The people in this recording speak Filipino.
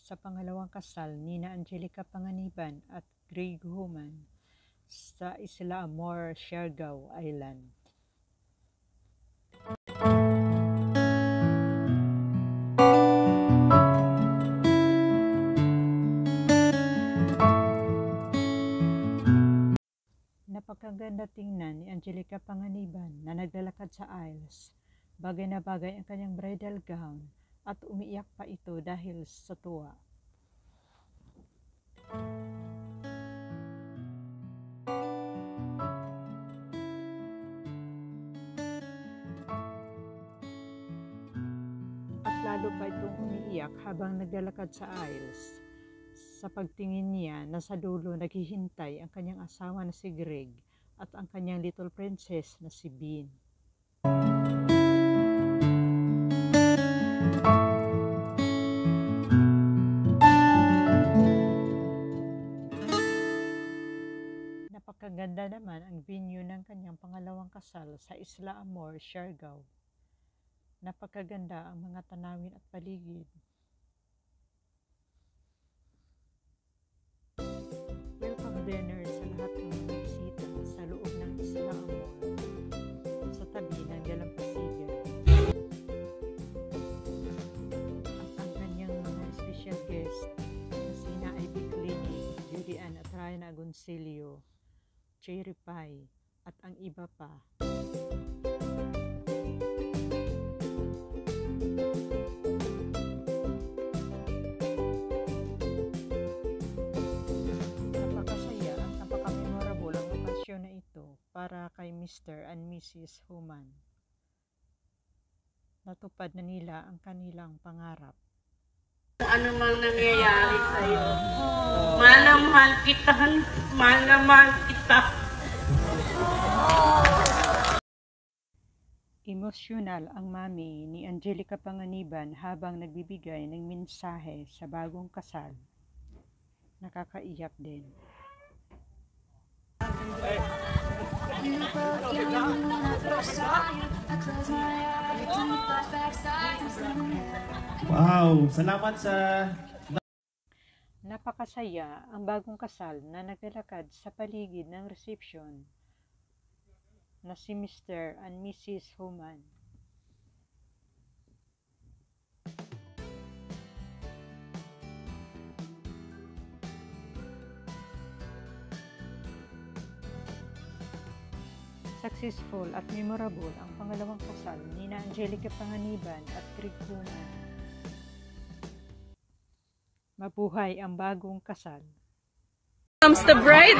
sa pangalawang kasal nina Angelica Panganiban at Greg Human sa Isla Amor, Siargao Island. Napakaganda tingnan ni Angelica Panganiban na naglalakad sa aisles. Bagay na bagay ang kanyang bridal gown at umiiyak pa ito dahil sa tuwa. At lalo pa itong umiiyak habang naglalakad sa aisles. Sa pagtingin niya na sa dulo naghihintay ang kanyang asawa na si Greg at ang kanyang little princess na si Bean. Napakaganda naman ang venue ng kanyang pangalawang kasal sa Isla Amor, Siargao. Napakaganda ang mga tanawin at paligid. Welcome dinner sa lahat ng mga bisita sa loob ng Isla Amor sa tabi ng dalampasigan. At ang kanyang mga special guest na sina Ivy Clinic, Judy Ann at Ryan Agoncillo, Cherry Pie at ang iba pa. Na ito para kay Mr. and Mrs. Human. Natupad na nila ang kanilang pangarap. Ano mang nangyayari sa'yo, mahal na mahal kita, mahal na mahal kita. Emosyonal ang mami ni Angelica Panganiban habang nagbibigay ng mensahe sa bagong kasal. Nakakaiyak din. Wow! Salamat sa... Napakasaya ang bagong kasal na naglalakad sa paligid ng reception na si Mr. and Mrs. Human. Successful at memorable ang pangalawang kasal nina Angelica Panganiban at Greg Human. Mabuhay ang bagong kasal. Comes the bride.